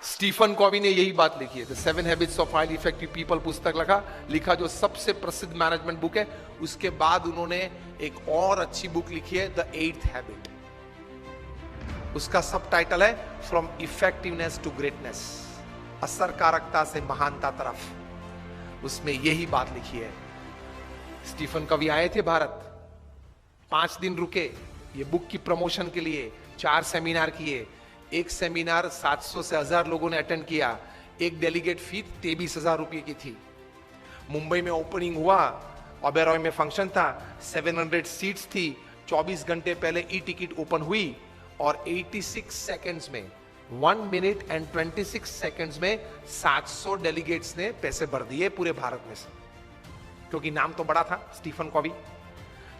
Stephen Covey ने यही बात लिखी है, the 7 habits of highly effective people पुस्तक लिखा जो सबसे प्रसिद्ध मैनेजमेंट बुक है। उसके बाद उन्होंने एक और अच्छी बुक लिखी है, द 8th हैबिट। उसका सब टाइटल है फ्रॉम इफेक्टिवनेस टू ग्रेटनेस, असरकारकता से महानता तरफ। उसमें यही बात लिखी है। स्टीफन कॉवी आए थे भारत, 5 दिन रुके ये बुक की प्रमोशन के लिए, 4 सेमिनार किए। एक सेमिनार 700 से 1000 लोगों ने अटेंड किया। एक डेलीगेट फी 23,000 रुपए की थी। मुंबई में ओपनिंग हुआ, ओबेरॉय में फंक्शन था, 700 सीट्स थी। 24 घंटे पहले ई टिकट ओपन हुई और 86 सेकंड्स में, 1 मिनट एंड 26 सेकंड्स में 700 डेलीगेट्स ने पैसे भर दिए पूरे भारत में से, क्योंकि नाम तो बड़ा था स्टीफन कॉवी।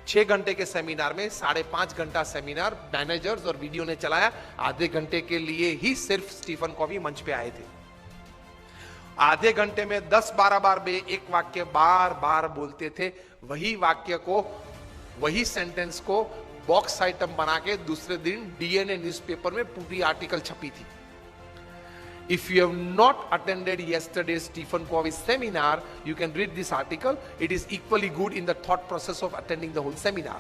6 घंटे के सेमिनार में 5.5 घंटा सेमिनार मैनेजर्स और वीडियो ने चलाया। आधे घंटे के लिए ही सिर्फ स्टीफन कॉवी मंच पे आए थे। आधे घंटे में 10-12 बार वे एक वाक्य बार बार बोलते थे। वही वाक्य को, वही सेंटेंस को बॉक्स आइटम बना के दूसरे दिन डीएनए न्यूज़पेपर में पूरी आर्टिकल छपी थी। If you have not attended yesterday's Stephen Covey's seminar, you can read this article. It is equally good in the thought process of attending the whole seminar.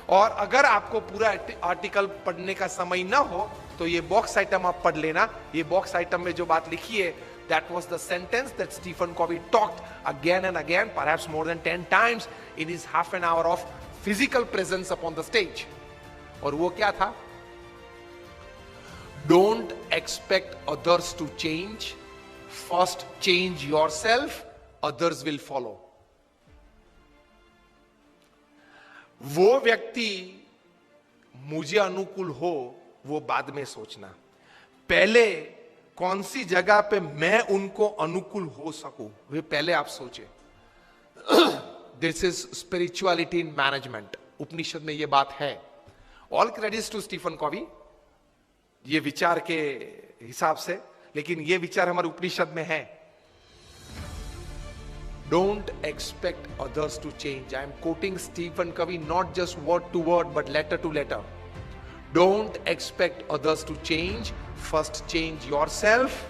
और अगर आपको पूरा आर्टिकल पढ़ने का समय ना हो तो ये बॉक्स आइटम आप पढ़ लेना। ये बॉक्स आइटम में जो बात लिखी है, that was the sentence that Stephen Covey talked again and again, perhaps more than 10 times in his half an hour of physical presence upon the stage. और वो क्या था? Don't expect others to change. First change yourself, others will follow. वो व्यक्ति मुझे अनुकूल हो वो बाद में सोचना, पहले कौन सी जगह पे मैं उनको अनुकूल हो सकूं वे पहले आप सोचे। This is spirituality in management. Upanishad में ये बात है। All credits to Stephen Covey ये विचार के हिसाब से, लेकिन ये विचार हमारे उपनिषद में है। Don't expect others to change. I am quoting Stephen Covey not just word to word but letter to letter. Don't expect others to change, first change yourself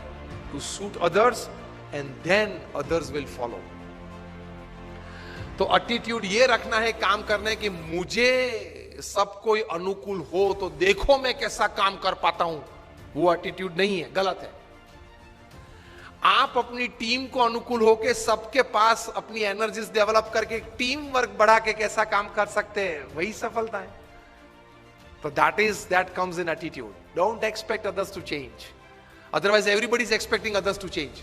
to suit others and then others will follow. तो attitude ये रखना है काम करने की, मुझे सब कोई अनुकूल हो तो देखो मैं कैसा काम कर पाता हूं, वो एटीट्यूड नहीं है, गलत है। आप अपनी टीम को अनुकूल होके सबके पास अपनी एनर्जीज डेवलप करके टीम वर्क बढ़ा के कैसा काम कर सकते हैं, वही सफलता है। तो that comes in attitude. Don't expect others to change, otherwise everybody is expecting others to change.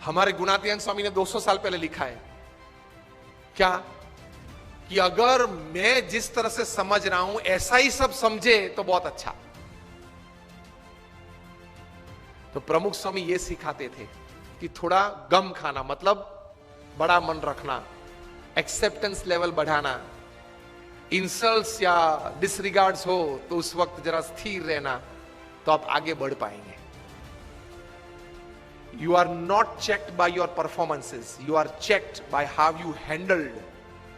हमारे गुणातीयन स्वामी ने 200 साल पहले लिखा है क्या, कि अगर मैं जिस तरह से समझ रहा हूं ऐसा ही सब समझे तो बहुत अच्छा। तो प्रमुख स्वामी ये सिखाते थे कि थोड़ा गम खाना, मतलब बड़ा मन रखना, एक्सेप्टेंस लेवल बढ़ाना, इंसल्ट्स या डिसरिगार्ड्स हो तो उस वक्त जरा स्थिर रहना, तो आप आगे बढ़ पाएंगे। You are not checked by your performances. You are checked by how you handled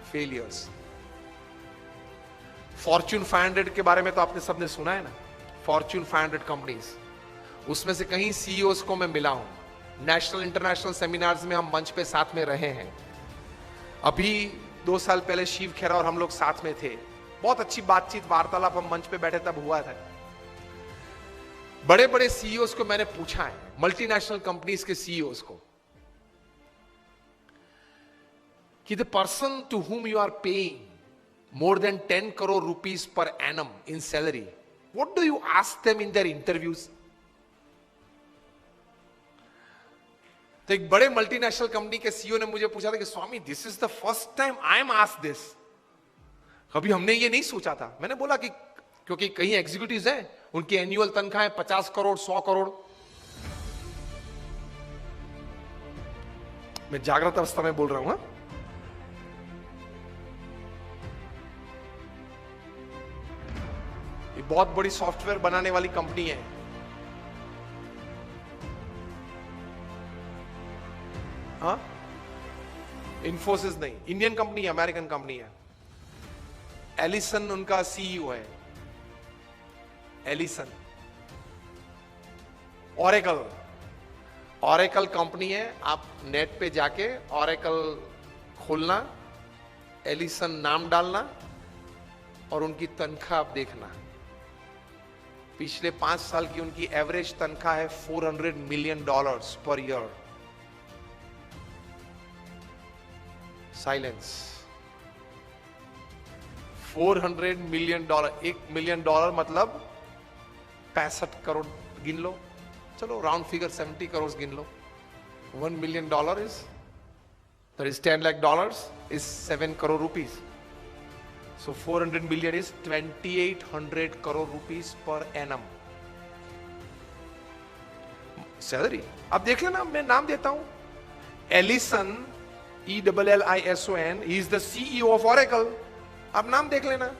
failures. Fortune 500 के बारे में तो आपने सबने सुना है ना, Fortune 500 कंपनीज, उसमें से कहीं सीईओज को मैं मिला हूं। नेशनल इंटरनेशनल सेमिनार्स में हम मंच पे साथ में रहे हैं। अभी 2 साल पहले शिव खेरा और हम लोग साथ में थे। बहुत अच्छी बातचीत, वार्तालाप हम मंच पे बैठे तब हुआ था। बड़े बड़े सीईओज को मैंने पूछा है, मल्टीनेशनल कंपनीज के सीईओज को, कि the person to whom you are paying more than 10 crore rupees per annum in salary, what do you ask them in their interviews? तो एक बड़े मल्टीनेशनल कंपनी के सीईओ ने मुझे पूछा था कि Swami, this is the first time I am asked this. कभी हमने ये नहीं सोचा था। मैंने बोला कि क्योंकि कई एग्जीक्यूटिव्स हैं, उनकी एनुअल तनख्वाह 50 करोड़ 100 करोड़। मैं जागृत अवस्था में बोल रहा हूं। ये बहुत बड़ी सॉफ्टवेयर बनाने वाली कंपनी है। हाँ, इन्फोसिस नहीं, इंडियन कंपनी है, अमेरिकन कंपनी है। एलिसन उनका सीईओ है। एलिसन, ऑरेकल कंपनी है। आप नेट पे जाके ऑरेकल खोलना, एलिसन नाम डालना और उनकी तनख्वाह आप देखना। पिछले 5 साल की उनकी एवरेज तनख्वाह है $400 million per year. Silence. $400 million, $1 million मतलब 65 करोड़ गिन लो, चलो राउंड फिगर 70 करोड़ गिन लो। $1 million is, that is $10 lakh is 7 crore rupees. So 400 million is 2800 crore rupees per annum salary. अब देख लेना, मैं नाम देता हूं, Allison, ELLISON, he is the CEO of Oracle। आप नाम देख लेना।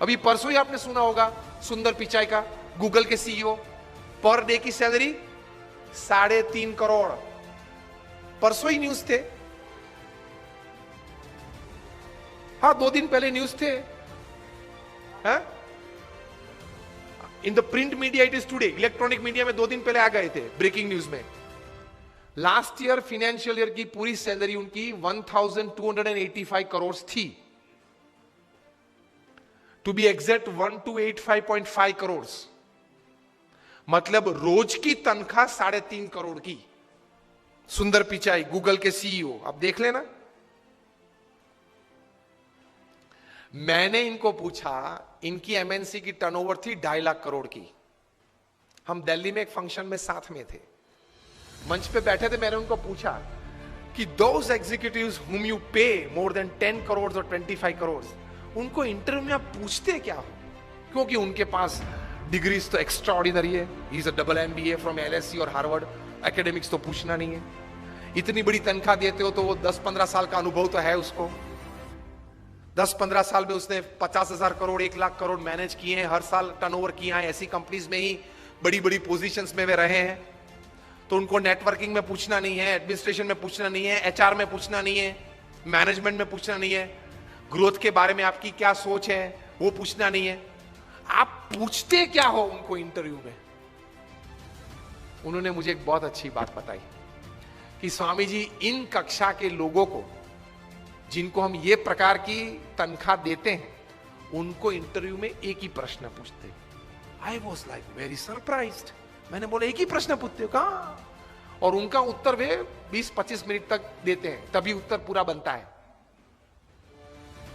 अभी परसों ही आपने सुना होगा सुंदर पिचाई का, गूगल के CEO, पर डे की सैलरी 3.5 करोड़। परसों ही न्यूज थे, हाँ 2 दिन पहले न्यूज थे। In the print media it is today, electronic media में 2 दिन पहले आ गए थे ब्रेकिंग न्यूज में। लास्ट ईयर फाइनेंशियल ईयर की पूरी सैलरी उनकी 1285 करोड़ थी, टू बी एग्जैक्ट 1285.5 करोड़, मतलब रोज की तनख्वाह 3.5 करोड़ की। सुंदर पिचाई, गूगल के CEO, आप देख लेना। मैंने इनको पूछा, इनकी MNC की टर्नओवर थी 2.5 लाख करोड़ की। हम दिल्ली में एक फंक्शन में साथ में थे, मंच पे बैठे थे। मैंने उनको पूछा कि दोज एग्जीक्यूटिव्स हुम यू पे मोर देन 10 करोड़ और 25 करोड़, उनको इंटरव्यू में आप पूछते क्या हो? क्योंकि उनके पास डिग्रीज तो एक्स्ट्राऑर्डिनरी है, he is a double MBA from LSE और हार्वर्ड, एकेडमिक्स तो पूछना नहीं है। इतनी बड़ी तनख्वाह देते हो तो वो 10-15 साल का अनुभव तो है उसको। 10-15 साल में उसने 50,000 करोड़, 1 लाख करोड़ मैनेज किए हैं, हर साल टर्नओवर किया है। ऐसी कंपनीज में ही बड़ी बड़ी पोजीशंस में वे रहे हैं। तो उनको नेटवर्किंग में पूछना नहीं है, एडमिनिस्ट्रेशन में पूछना नहीं है, HR में पूछना नहीं है, मैनेजमेंट में पूछना नहीं है, ग्रोथ के बारे में आपकी क्या सोच है वो पूछना नहीं है। आप पूछते क्या हो उनको इंटरव्यू में? उन्होंने मुझे एक बहुत अच्छी बात बताई कि स्वामी जी, इन कक्षा के लोगों को जिनको हम ये प्रकार की तनख्वाह देते हैं, उनको इंटरव्यू में एक ही प्रश्न पूछते हैं। I was like very surprised. मैंने बोला एक ही प्रश्न पूछते हो कहा? और उनका उत्तर वे 20-25 मिनट तक देते हैं, तभी उत्तर पूरा बनता है।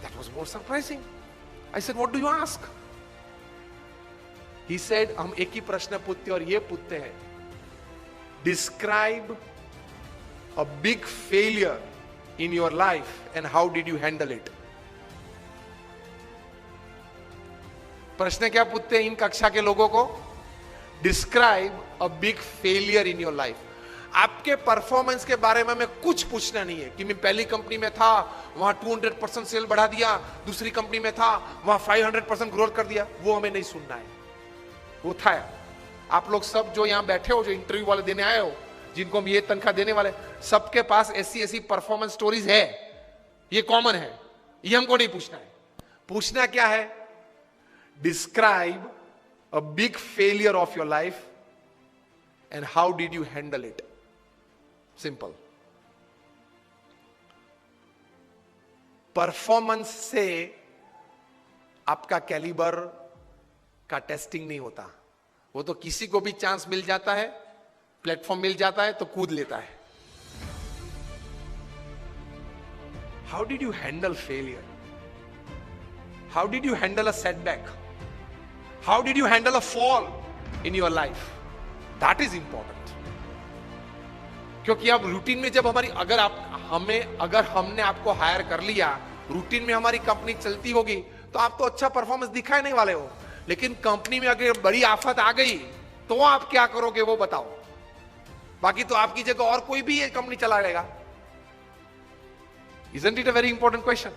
That was more surprising. I said, what do you ask? He said, हम एक ही प्रश्न पूछते और ये पूछते हैं, describe a big failure in your life and how did you handle it? प्रश्न क्या पूछते हैं इन कक्षा के लोगों को? Describe a big failure in your life. आपके परफॉर्मेंस के बारे में हमें कुछ पूछना नहीं है कि मैं पहली कंपनी में था, वहां 200% सेल बढ़ा दिया, दूसरी कंपनी में था, वहां 500% ग्रोथ कर दिया, वो हमें नहीं सुनना है। वो था आप लोग सब जो यहां बैठे हो, जो इंटरव्यू वाले देने आए हो, जिनको हम ये तनख्वाह देने वाले, सबके पास ऐसी परफॉर्मेंस स्टोरीज है, ये कॉमन है, ये हमको नहीं पूछना है। पूछना क्या है? Describe a big failure of your life and how did you handle it. Simple. Performance से आपका कैलिबर का टेस्टिंग नहीं होता, वो तो किसी को भी चांस मिल जाता है, प्लेटफॉर्म मिल जाता है तो कूद लेता है। How did you handle failure? How did you handle a setback? How did you handle a fall in your life? That is important. क्योंकि अब रूटीन में जब हमारी अगर हमने आपको हायर कर लिया, रूटीन में हमारी कंपनी चलती होगी, तो आप तो अच्छा परफॉर्मेंस दिखाए नहीं वाले हो। लेकिन कंपनी में अगर बड़ी आफत आ गई तो आप क्या करोगे वो बताओ। बाकी तो आपकी जगह और कोई भी ये कंपनी चला लेगा। Isn't it a very important question?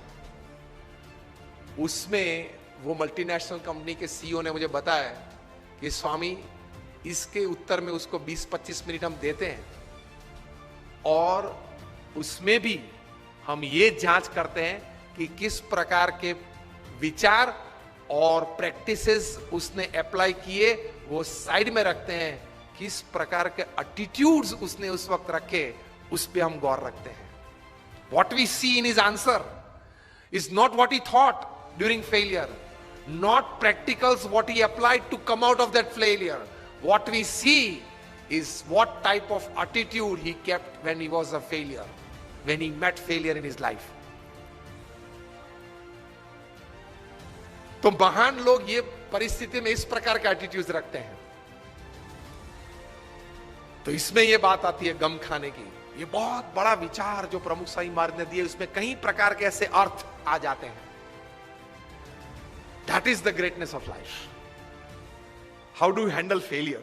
उसमें वो मल्टीनेशनल कंपनी के CEO ने मुझे बताया कि स्वामी, इसके उत्तर में उसको 20-25 मिनट हम देते हैं और उसमें भी हम ये जांच करते हैं कि किस प्रकार के विचार और प्रैक्टिसेस उसने अप्लाई किए, वो साइड में रखते हैं। किस प्रकार के एटीट्यूड्स उसने उस वक्त रखे, उस पे हम गौर रखते हैं। What we see in his answer is not what he thought during failure, not practicals what he applied to come out of that failure. What we see is what type of attitude he kept when he was a failure, when he met failure in his life. तो महान लोग ये परिस्थिति में इस प्रकार के attitudes रखते हैं। तो इसमें ये बात आती है गम खाने की। ये बहुत बड़ा विचार जो प्रमुख स्वामी महाराज ने दिए, उसमें कई प्रकार के ऐसे अर्थ आ जाते हैं। That is the greatness of life. How do you handle failure?